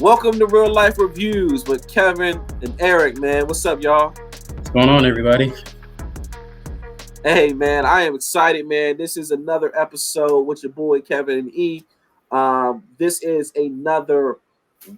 Welcome to Real Life Reviews with Kevin and Eric, man. What's up, y'all? What's going on, everybody? Hey, man, I am excited, man. This is another episode with your boy Kevin and E. This is another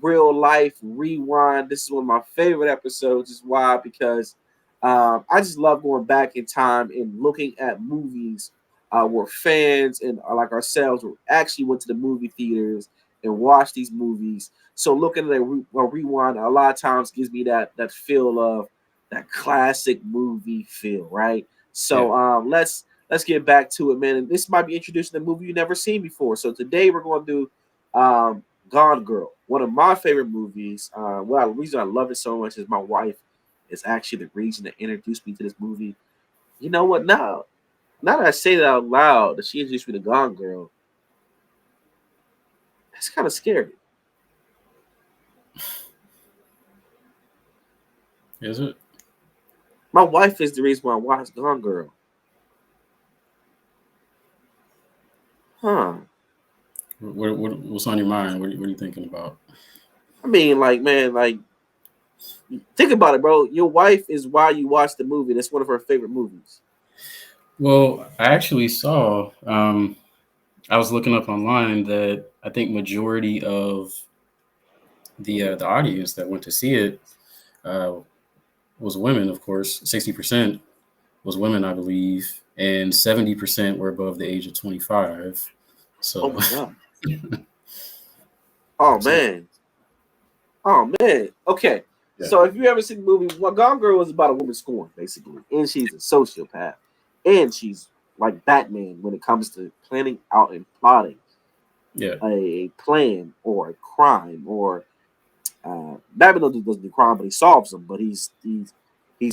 Real Life Rewind. This is one of my favorite episodes. Is why? Because I just love going back in time and looking at movies where fans and like ourselves actually went to the movie theaters and watched these movies. So looking at a rewind a lot of times gives me that feel of that classic movie feel, right? Yeah. So let's get back to it, man. And this might be introducing a movie you've never seen before. So today we're going to do Gone Girl, one of my favorite movies. The reason I love it so much is my wife is actually the reason that introduced me to this movie. You know what? Now that I say that out loud, that she introduced me to Gone Girl, that's kind of scary. Is it? My wife is the reason why I watched Gone Girl. Huh. What's on your mind? What are you thinking about? I mean, like, man, like, think about it, bro. Your wife is why you watch the movie. That's one of her favorite movies. Well, I actually saw. I was looking up online that I think majority of the audience that went to see it uh, was women. Of course, 60% was women, I believe, and 70% were above the age of 25. Oh So, my god. Oh so man. Oh man. Okay. yeah, So if you ever seen the movie, well, Gone Girl is about a woman scorned, basically, and she's a sociopath, and she's like Batman when it comes to planning out and plotting yeah, a plan or a crime. Or Batman doesn't do crime, but he solves them. But he's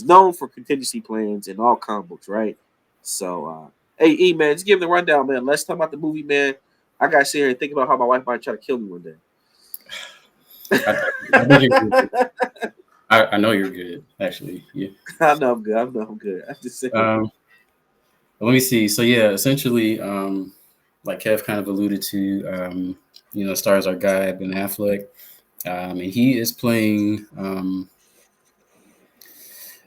known for contingency plans in all comic books, right? So, hey, E man, just give the rundown, man. Let's talk about the movie, man. I gotta sit here and think about how my wife might try to kill me one day. I, I think you're good. I know you're good, actually. Yeah. I know I'm good. I know I'm good. I just said, Um, Let me see. So yeah, essentially, like Kev kind of alluded to, stars our guy Ben Affleck, and he is playing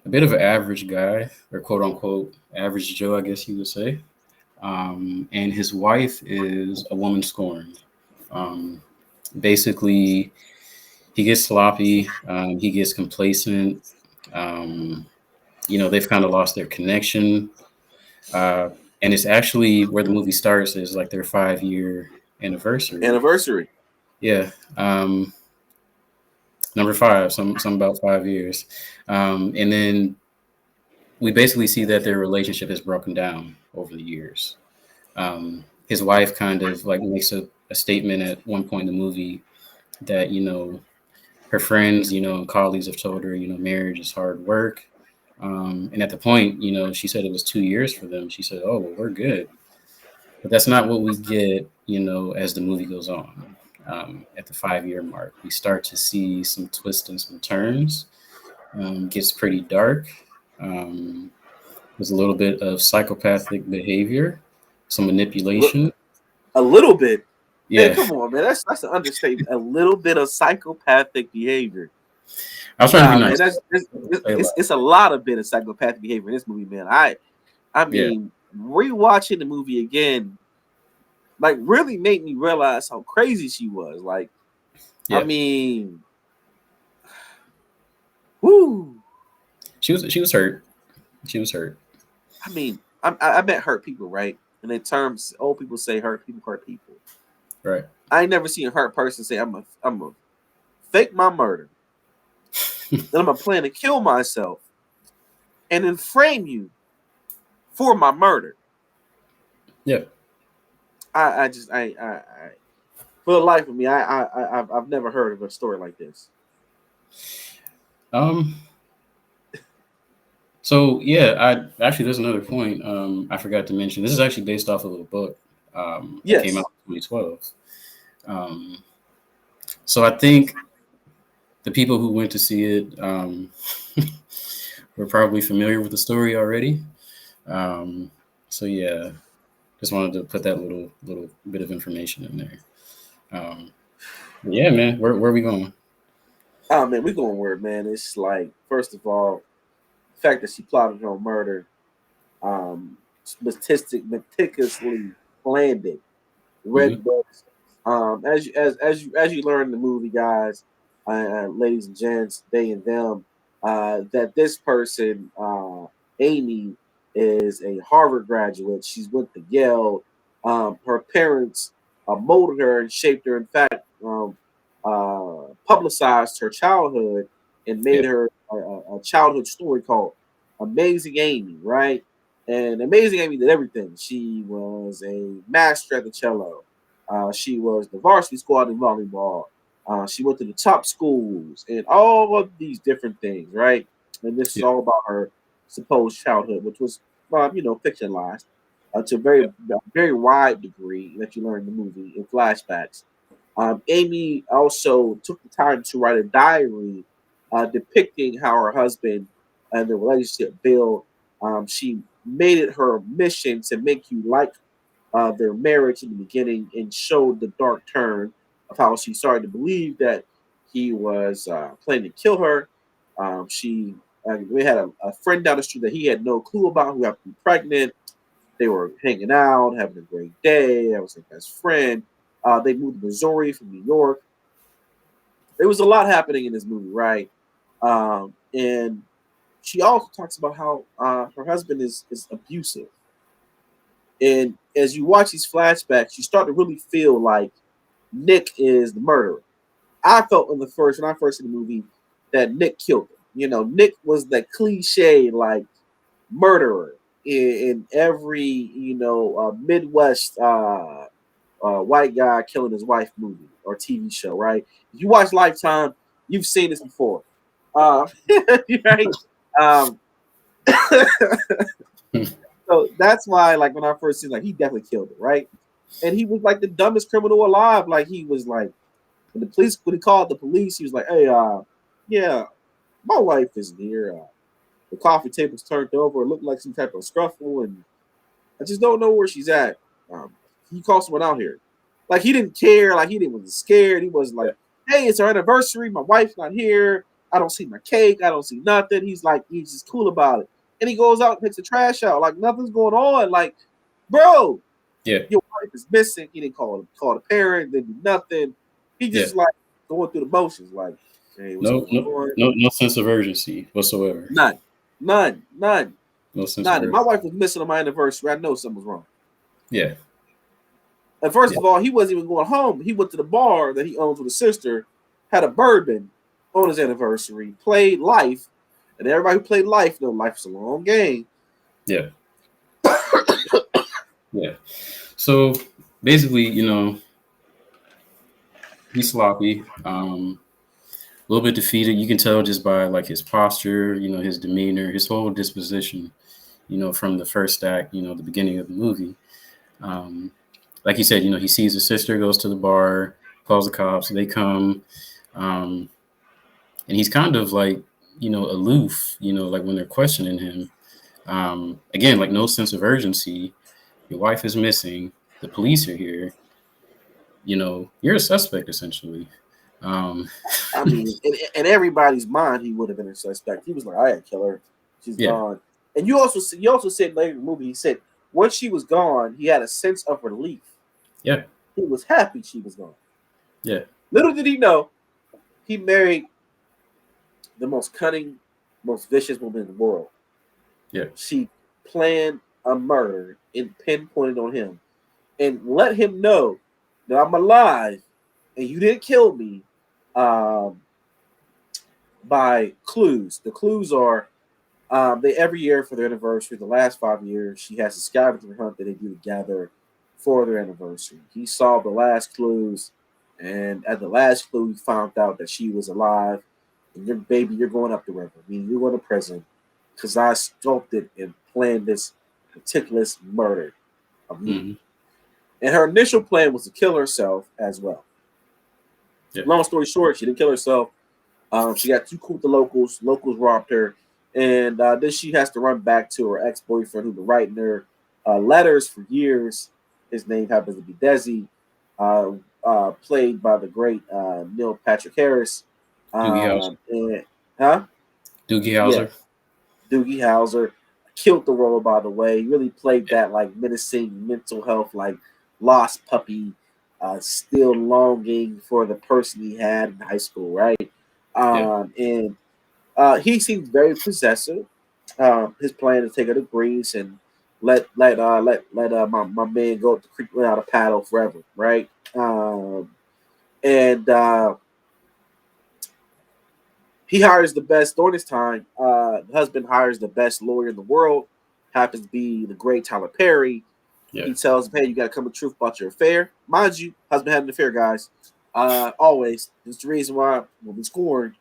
a bit of an average guy, or quote unquote average Joe, I guess you would say. And his wife is a woman scorned. Um, Basically, he gets sloppy, he gets complacent. Um, they've kind of lost their connection. Uh, and it's actually where the movie starts is like their 5 year anniversary. anniversary. Yeah. Number five, some about 5 years. And then we basically see that their relationship has broken down over the years. His wife kind of like makes a statement at one point in the movie that, her friends, and colleagues have told her, marriage is hard work. And at the point, she said it was 2 years for them. She said, "Oh, well, we're good." But that's not what we get, as the movie goes on. At the 5 year mark, we start to see some twists and some turns. Gets pretty dark. Um, there's a little bit of psychopathic behavior, some Look, manipulation. a little bit. Man, Yeah, come on, man. That's an understatement. A little bit of psychopathic behavior. I was trying to be Nah, man, nice. that's Say a lot. it's a lot of bit of psychopathic behavior in this movie, man. I Yeah, mean, rewatching the movie again, like, really made me realize how crazy she was. Like, I yeah. mean, whoo. She was hurt. She was hurt. I mean, I met hurt people, right? And in terms, old people say hurt people. Right. I ain't never seen a hurt person say, I'm a fake my murder. Then I'm gonna plan to kill myself and then frame you for my murder. Yeah. I just for the life of me, I've never heard of a story like this. Um. So yeah, I actually there's another point I forgot to mention. This is actually based off of a book that came out Yes. in 2012. Um, so I think the people who went to see it were probably familiar with the story already. Um, so yeah, just wanted to put that little bit of information in there. Um, Yeah, man. Where are we going? Oh man, we going word, man. It's like, first of all, the fact that she plotted her own murder, um, meticulously planned it, Hmm. read books. As you learn in the movie, guys, ladies and gents, they and them, that this person, Amy, is a Harvard graduate. She's went to Yale. Her parents molded her and shaped her. In fact, publicized her childhood and Yeah. made her a childhood story called Amazing Amy, right? And Amazing Amy did everything. She was a master at the cello. She was the varsity squad in volleyball. She went to the top schools and all of these different things, right? And this is Yeah. all about her supposed childhood, which was, fictionalized to a Yeah. very wide degree that you learn in the movie in flashbacks. Amy also took the time to write a diary depicting how her husband and the relationship built. She made it her mission to make you like their marriage in the beginning and showed the dark turn of how she started to believe that he was planning to kill her. She We had a friend down the street that he had no clue about who happened to be pregnant. They were hanging out, having a great day. I was their best friend. They moved to Missouri from New York. There was a lot happening in this movie, right? And she also talks about how her husband is abusive. And as you watch these flashbacks, you start to really feel like Nick is the murderer. I felt when I first seen the movie that Nick killed him. Nick was the cliche like murderer in every Midwest white guy killing his wife movie or TV show, right? If you watch Lifetime, you've seen this before, right? Um, so that's why, like, when I first seen, like, he definitely killed it, right? And he was like the dumbest criminal alive. Like, he was like, when he called the police, he was like, "Hey, yeah, my wife isn't here. The coffee table's turned over. It looked like some type of scruffle, and I just don't know where she's at. He called someone out here. Like, he didn't care. Like, he didn't wasn't scared. He wasn't Yeah. like, hey, it's our anniversary. My wife's not here. I don't see my cake. I don't see nothing. He's just cool about it. And he goes out and takes the trash out. Like, nothing's going on. Like, bro, Yeah. your wife is missing. He didn't call the parent. Didn't do nothing. He Yeah. just like going through the motions. Like, hey, what's No, going no, on? no sense of urgency whatsoever. None, none, none, No sense of none. And my urgency. wife was missing on my anniversary. I know something was wrong. Yeah. And first Yeah. of all, he wasn't even going home. He went to the bar that he owns with his sister, had a bourbon on his anniversary, played life, and everybody who played life know life is a long game. Yeah. Yeah. So basically, he's sloppy. A little bit defeated. You can tell just by like his posture, his demeanor, his whole disposition, from the first act, the beginning of the movie. Um, like you said, he sees his sister, goes to the bar, calls the cops, they come, um, and he's kind of like, aloof, like when they're questioning him. Again, like no sense of urgency. Your wife is missing. The police are here. You're a suspect essentially. Um, I mean, in everybody's mind, he would have been a suspect. He was like, "I didn't kill her. She's yeah, gone." And you also said later in the movie, he said once she was gone, he had a sense of relief. yeah, He was happy she was gone. yeah, Little did he know, he married the most cunning, most vicious woman in the world. yeah, She planned a murder and pinpointed on him and let him know that I'm alive and you didn't kill me um, by clues. The clues are they every year for their anniversary, the last 5 years, she has a scavenger hunt that they do together for their anniversary. He saw the last clues, and at the last clue, he found out that she was alive. And your baby, you're going up the river. I mean, you're going to prison because I sculpted and planned this meticulous murder of you. hmm, And her initial plan was to kill herself as well. yeah, Long story short, she didn't kill herself. She got too cool with the locals. Locals robbed her, and then she has to run back to her ex boyfriend, who's been writing her letters for years. His name happens to be Desi. Uh, played by the great Neil Patrick Harris. Doogie Howser. And huh? Doogie Yeah, Howser. Doogie Howser killed the role. By the way, he really played Yeah. that like menacing mental health, like lost puppy, still longing for the person he had in high school, right? Yeah. And he seems very possessive. His plan is to take her to Greece and let my man go up the creek without a paddle forever, right? And he hires the best during this time. The husband hires the best lawyer in the world, happens to be the great Tyler Perry. Yeah. He tells him, "Hey, you got to come with truth about your affair." Mind you, husband had an affair, guys. Always. It's the reason why when we scored,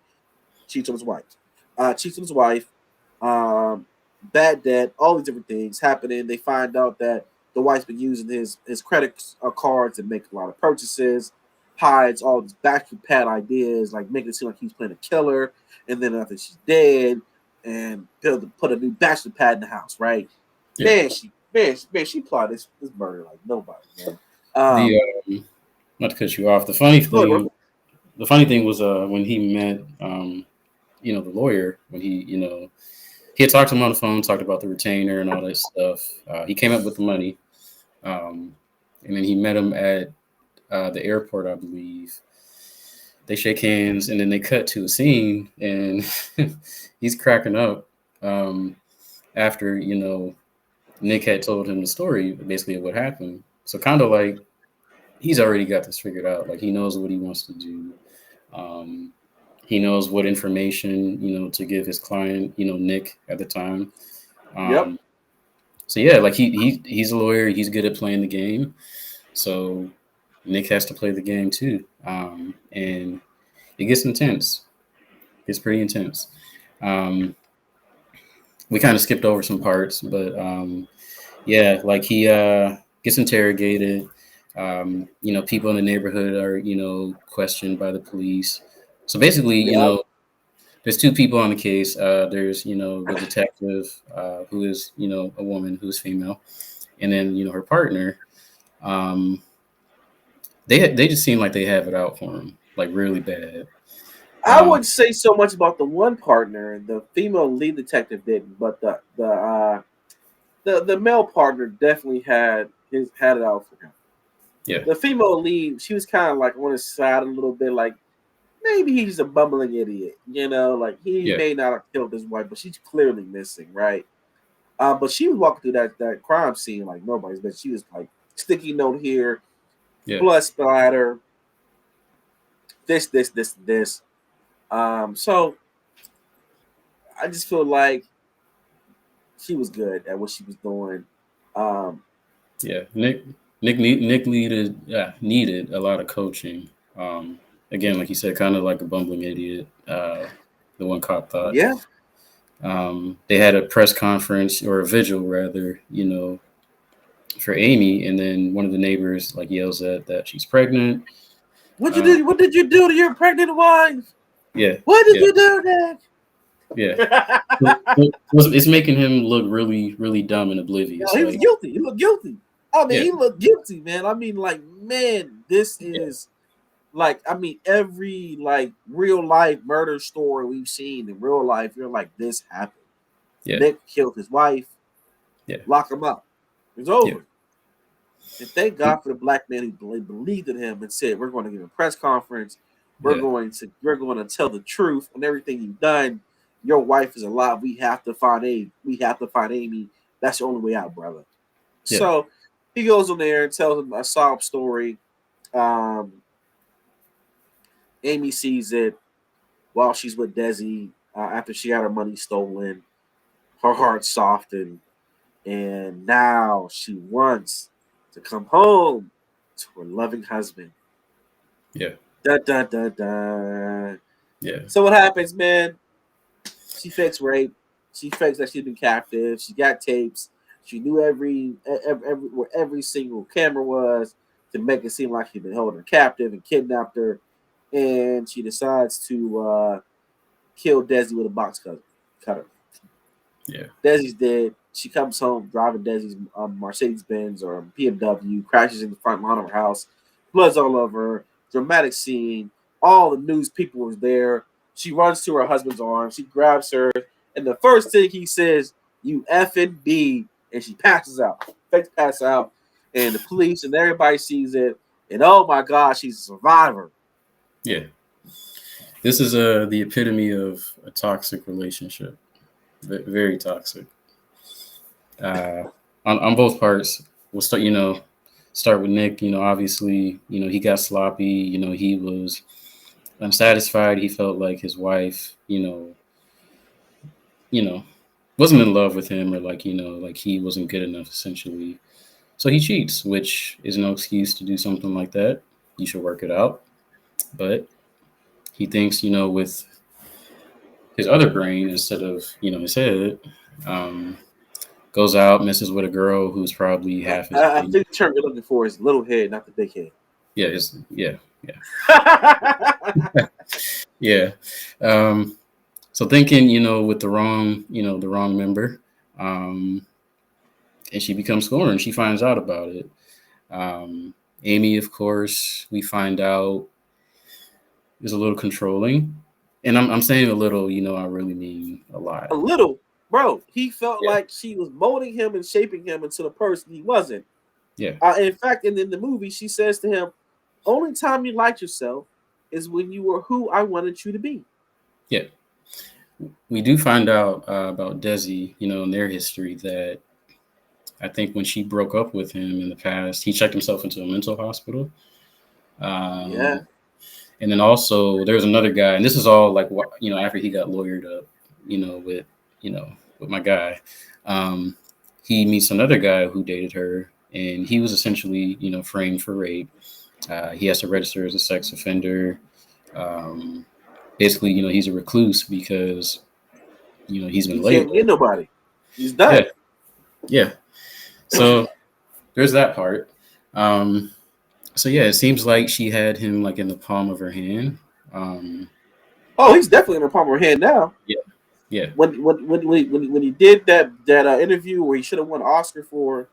cheats on his wife. Cheats on his wife. Um, bad debt. All these different things happening. They find out that the wife's been using his credit cards to make a lot of purchases. Hides all these bachelor pad ideas, like making it seem like he's playing a killer, and then after she's dead, and put a new bachelor pad in the house, right? Yeah. She plotted this murder like nobody, man. The not to cut you off. The funny thing was when he met the lawyer, when he had talked to him on the phone, talked about the retainer and all that stuff. He came up with the money, and then he met him at the airport, I believe. They shake hands, and then they cut to a scene, and he's cracking up after Nick had told him the story, basically of what happened. So kind of like he's already got this figured out. Like he knows what he wants to do. Um, he knows what information to give his client, Nick at the time. Yep. So yeah, like he's a lawyer. He's good at playing the game. So Nick has to play the game too, and it gets intense. It's pretty intense. Um, we kind of skipped over some parts, but yeah, like he gets interrogated. People in the neighborhood are questioned by the police. So basically, Yep. there's two people on the case. There's the detective who is a woman who's female, and then her partner. Um, they just seem like they have it out for him, like really bad. I would say so much about the one partner. The female lead detective didn't, but the male partner definitely had it out for him. Yeah, The female lead, she was kind of like on his side a little bit, like maybe he's a bumbling idiot, like he yeah, may not have killed his wife, but she's clearly missing, right? But she was walking through that crime scene like nobody's, but she was like sticky note here, yeah, blood splatter, this. So I just feel like she was good at what she was doing. Um, yeah. Nick needed a lot of coaching. Again, like you said, kind of like a bumbling idiot. The one cop thought. yeah, They had a press conference or a vigil rather, for Amy, and then one of the neighbors like yells at that she's pregnant. what you did? What did you do to your pregnant wife? Yeah, What did yeah, you do, Nick? yeah. It's making him look really, really dumb and No, oblivious. he was Like, guilty. He looked guilty. I mean, yeah, he looked guilty, man. I mean, like, man, this yeah, is like, I mean, every like real life murder story we've seen in real life, you're like, this happened. yeah, Nick killed his wife, yeah, lock him up. It's yeah, over. And thank God for the black man who believed in him and said, "We're going to give a press conference. yeah, We're going to tell the truth on everything you've done. Your wife is alive. We have to find Amy. We have to find Amy. That's the only way out, brother." yeah, So he goes on there and tells him a sob story. Um, Amy sees it while she's with Desi after she had her money stolen. Her heart softened, and now she wants to come home to her loving husband. yeah, Da da da da. yeah, So what happens, man? She fakes rape. She fakes that she's been captive. She got tapes. She knew where every single camera was to make it seem like she'd been holding her captive and kidnapped her. And she decides to kill Desi with a box cutter. yeah, Desi's dead. She comes home driving Desi's Mercedes Benz or BMW, crashes in the front lawn of her house. blood's all over her. Dramatic scene. All the news people was there. She runs to her husband's arms. She grabs her, and the first thing he says, "You effing B," and she passes out. Fakes pass out, and the police and everybody sees it. And oh my God, she's a survivor. Yeah. This is the epitome of a toxic relationship. Very toxic. On both parts. We'll start with Nick. Obviously, he got sloppy. He was unsatisfied. He felt like his wife, wasn't in love with him, or like he wasn't good enough, essentially. So he cheats, which is no excuse to do something like that. You should work it out. But he thinks, with his other brain instead of, his head, goes out, messes with a girl who's probably half his I age. think the term you're looking for is little head, not the big head. Yeah, yeah. So thinking, with the wrong member, and she becomes scorned, and she finds out about it. Amy, of course, we find out is a little controlling, and I'm saying a little, I really mean a lot. A little, bro. He felt Yeah. like she was molding him and shaping him into the person he wasn't. Yeah, In fact, in the movie, she says to him, "Only time you liked yourself is when you were who I wanted you to be." yeah. We do find out about Desi, in their history, that I think when she broke up with him in the past, he checked himself into a mental hospital. Yeah. And then also there's another guy, and this is all like after he got lawyered up, with with my guy. He meets another guy who dated her, and he was essentially framed for rape. He has to register as a sex offender. Basically, he's a recluse because he's been He can't labeled. get nobody. He's Yeah, done. yeah. So there's that part. So yeah, it seems like she had him like in the palm of her hand. Oh, he's definitely in the palm of her hand now. Yeah, yeah, When he did that interview where he should have won an Oscar for,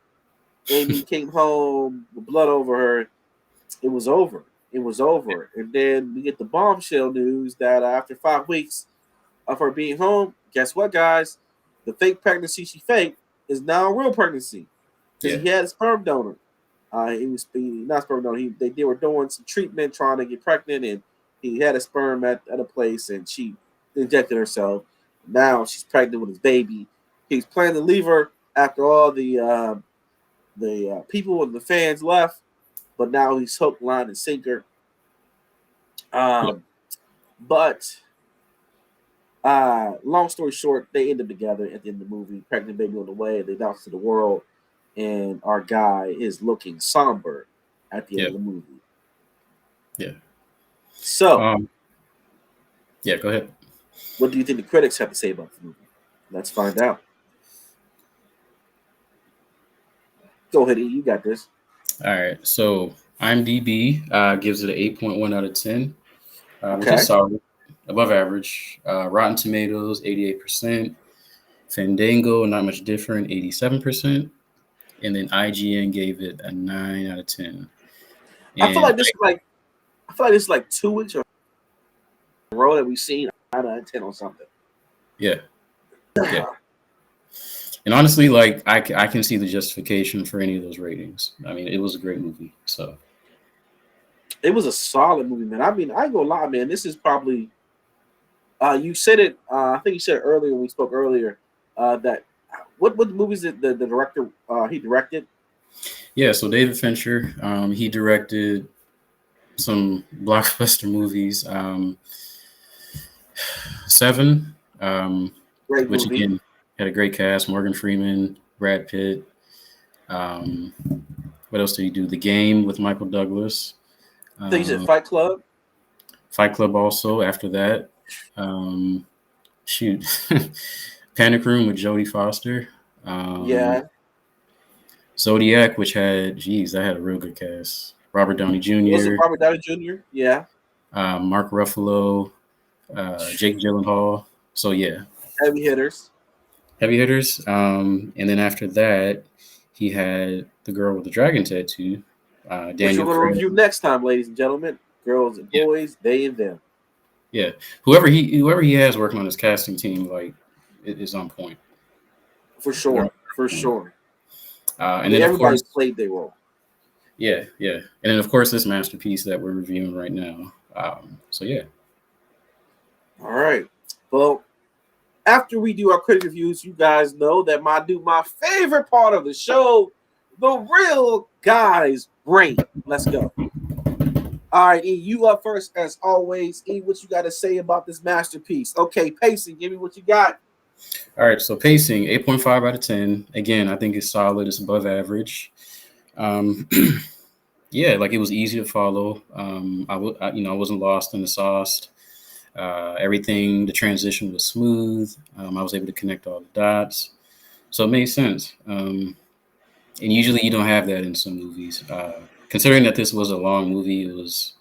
Amy came home with blood over her. It was over. It was over. And then we get the bombshell news that after 5 weeks of her being home, guess what, guys? The fake pregnancy she faked is now a real pregnancy because yeah, he had a sperm donor. Not sperm donor. They were doing some treatment trying to get pregnant, and he had a sperm at a place, and she injected herself. Now she's pregnant with his baby. He's planning to leave her after all the people and the fans left, but now he's hook, line, and sinker. yeah, But long story short, they end up together at the end of the movie. Pregnant baby on the way. They announce to the world, and our guy is looking somber at the end yeah, of the movie. yeah. So, Yeah. Go ahead. what do you think the critics have to say about the movie? Let's find out. Go ahead, E. You got this. All right. So IMDb gives it an 8.1 out of 10, which Okay. is solid, above average. Rotten Tomatoes, 88%. Fandango, not much different, 87%. And then IGN gave it a 9 out of 10. I feel And like this is like I feel like this is like 2 weeks in a row that we've seen out of 10 on something. yeah, yeah. And honestly, like I can see the justification for any of those ratings. I mean, it was a great movie. So It was a solid movie, man. I mean, I ain't gonna lie, man. This is probably you said it. I think you said it earlier when we spoke earlier. That what movies did the director he directed? yeah, so David Fincher, he directed some blockbuster movies. Seven, Great which movie. again had a great cast: Morgan Freeman, Brad Pitt. Um, what else did he do? The Game with Michael Douglas. I think you said Um, Fight Club. Fight Club also after that. Um, shoot, Panic Room with Jodie Foster. Yeah. Zodiac, which had, geez, that had a real good cast. Robert Downey Was it Jr., Robert Downey Jr.? Yeah. Mark Ruffalo, Jake Gyllenhaal. So yeah, Heavy hitters. heavy hitters. And then after that, he had the girl with the dragon tattoo, Which we're Daniel going to Craig. review next time, ladies and gentlemen. Girls and Yeah, boys, they and them. yeah. Whoever he has working on his casting team, like, it is on point. For They're on sure. For point. sure. I And mean, then of everybody's course, played their role. yeah, yeah. And then of course this masterpiece that we're reviewing right now. So yeah. All right. Well, after we do our critic reviews, you guys know that my favorite part of the show, the real guys brain. Let's go. All right, E, you up first as always. E, what you got to say about this masterpiece? Okay, pacing, give me what you got. All right, so pacing 8.5 out of 10. Again, I think it's solid. It's above average. Um, yeah, like it was easy to follow. I wasn't lost in the sauce. Everything, the transition was smooth. I was able to connect all the dots, so it made sense. And usually you don't have that in some movies. Considering that this was a long movie, it was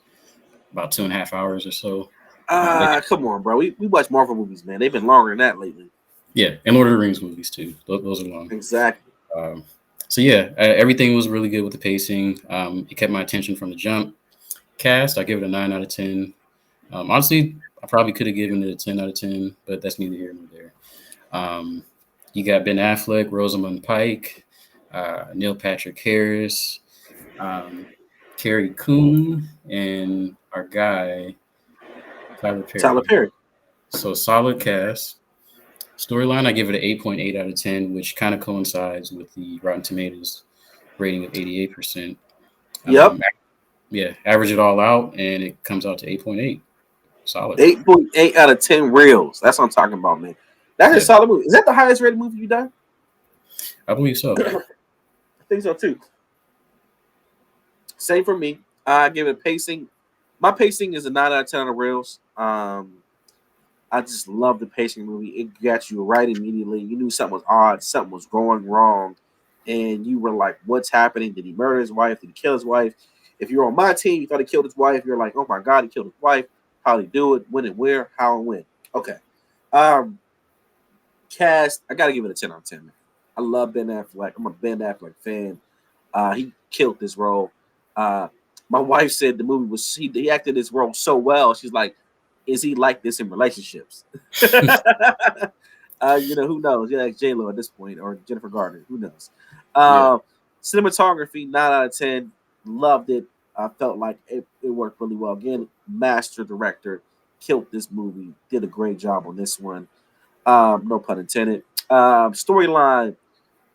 about 2.5 hours or so. They, Come on, bro. We watch Marvel movies, man. They've been longer than that lately. yeah, and Lord of the Rings movies too. Those are long. Exactly. Um, so yeah, everything was really good with the pacing. It kept my attention from the jump. Cast, I give it a 9 out of 10. Honestly, I probably could have given it a 10 out of 10, but that's neither here nor there. Um, you got Ben Affleck, Rosamund Pike, Neil Patrick Harris, um, Carrie Coon, and our guy Tyler Tyler Perry. Perry. So solid cast. Storyline, I give it an 8.8 out of 10, which kind of coincides with the Rotten Tomatoes rating of 88%. Yep. Yeah, average it all out, and it comes out to 8.8. Solid. 8.8 out of 10 reels. That's what I'm talking about, man. That's a Yeah, solid movie. Is that the highest rated movie you done? I believe so. I think so too. Same for me. I give it pacing. My pacing is a 9 out of 10 on the reels. I just love the pacing movie. It got you right immediately. You knew something was odd, something was going wrong, and you were like, "What's happening? Did he murder his wife? Did he kill his wife?" If you're on my team, you thought he killed his wife. You're like, "Oh my god, he killed his wife! How did he do it? When and where? How and when?" Okay. Um, Cast. I gotta give it a 10 out of 10. Man. I love Ben Affleck. I'm a Ben Affleck fan. He killed this role. Uh, my wife said the movie was he acted this role so well. She's like, is he like this in relationships? Who knows? Yeah, like J Lo at this point or Jennifer Garner. Who knows? Yeah, Cinematography 9 out of 10. Loved it. I felt like it worked really well. Again, master director killed this movie. Did a great job on this one. No pun intended. Storyline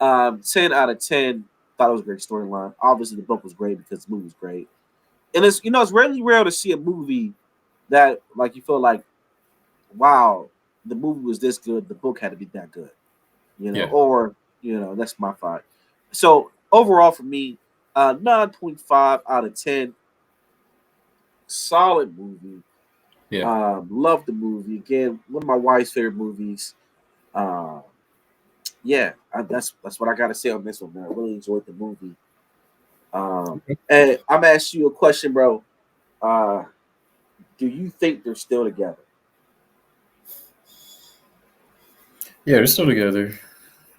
10 out of 10. Thought it was a great storyline. Obviously, the book was great because the movie was great. And it's really rare to see a movie that like you feel like, wow, the movie was this good, the book had to be that good, yeah, or that's my thought. So overall for me, 9.5 out of 10. Solid movie. yeah. Love the movie. Again, one of my wife's favorite movies. Um, yeah, that's what I gotta say on this one, man. I really enjoyed the movie. And I'm asking you a question, bro. Uh, do you think they're still together? Yeah, they're still together.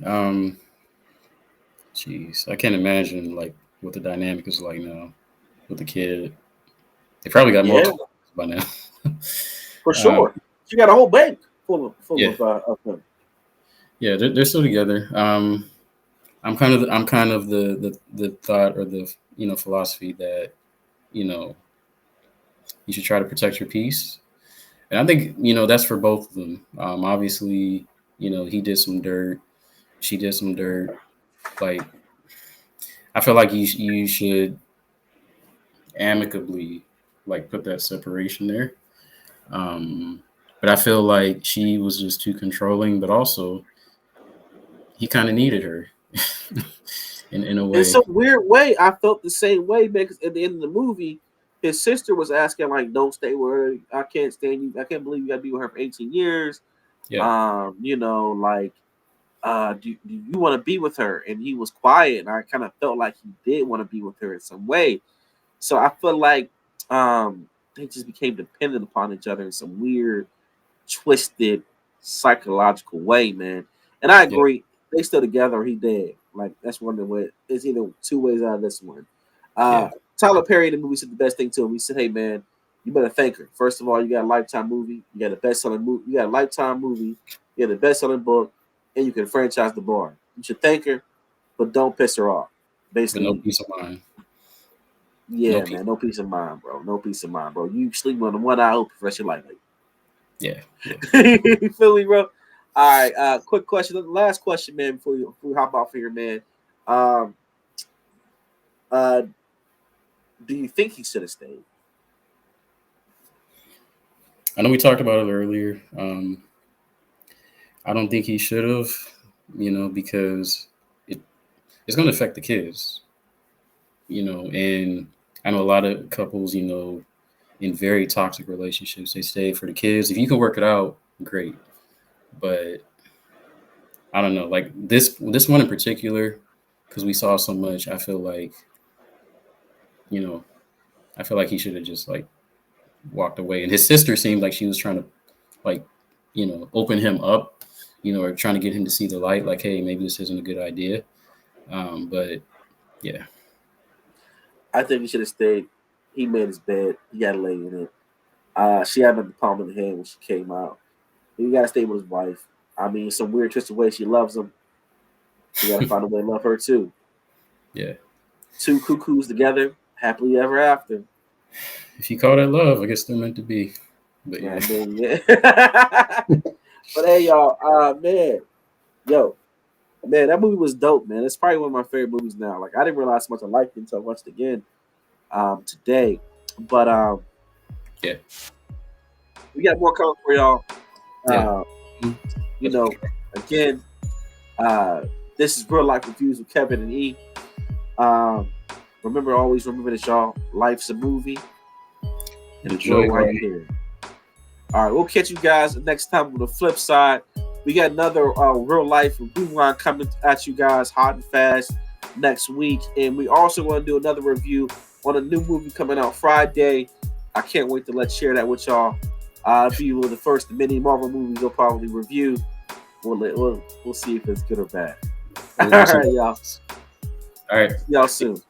Um, Jeez, I can't imagine like what the dynamic is like now with the kid. They probably got Yeah, multiple by now. for um, sure. She got a whole bank full yeah, of them. yeah, they're still together. I'm kind of the thought or the philosophy that you know you should try to protect your peace, and I think that's for both of them. Obviously, he did some dirt, she did some dirt. Like I feel like you should amicably like put that separation there. But I feel like she was just too controlling, but also he kind of needed her in a In way. some weird way, I felt the same way because at the end of the movie, his sister was asking like, "Don't stay with her. I can't stand you. I can't believe you got to be with her for 18 years." Yeah, Like, do you want to be with her? And he was quiet, and I kind of felt like he did want to be with her in some way. So I feel like they just became dependent upon each other in some weird, twisted, psychological way, man. And I yeah, agree, they still together or he dead. Like that's one of the way. It's either two ways out of this one. Tyler Perry in the movie said the best thing to him. He said, "Hey man, you better thank her. First of all, you got a Lifetime movie, you got a best-selling movie, you got a Lifetime movie, you got a best-selling book, and you can franchise the bar. You should thank her, but don't piss her off." Basically, but no peace of mind. Yeah, man, no peace of mind, bro. No peace of mind, bro. You sleep on the one eye open for the rest of your life. Like. Yeah. You feel me, bro? All right. Quick question. The last question, man, before we hop off here, man. Do you think he should have stayed? I know we talked about it earlier. I don't think he should have, because it's going to affect the kids, and I know a lot of couples, in very toxic relationships, they stay for the kids. If you can work it out, great. But I don't know, like this one in particular, because we saw so much, I feel like he should have just like walked away. And his sister seemed like she was trying to like, open him up, or trying to get him to see the light, like, hey, maybe this isn't a good idea. But yeah. I think he should have stayed. He made his bed. He got to lay in it. She had him in the palm of the hand when she came out. He got to stay with his wife. I mean, some weird twisted way she loves him. You got to find a way to love her too. Yeah. Two cuckoos together, happily ever after. If you call that love, I guess they're meant to be. But yeah. I mean, yeah. But hey, y'all, man, that movie was dope, man. It's probably one of my favorite movies now. Like, I didn't realize how much I liked it until I watched it again today. But yeah, we got more coming for y'all. Yeah. Again, this is Real Life Reviews with Kevin and E. Always remember this, y'all. Life's a movie. Enjoy while you're here. All right, we'll catch you guys next time on the flip side. We got another Real Life Rewind coming at you guys hot and fast next week. And we also want to do another review on a new movie coming out Friday. I can't wait to share that with y'all. Be one of the first mini Marvel movies we'll probably review. We'll see if it's good or bad. All right, y'all. All right. See y'all soon.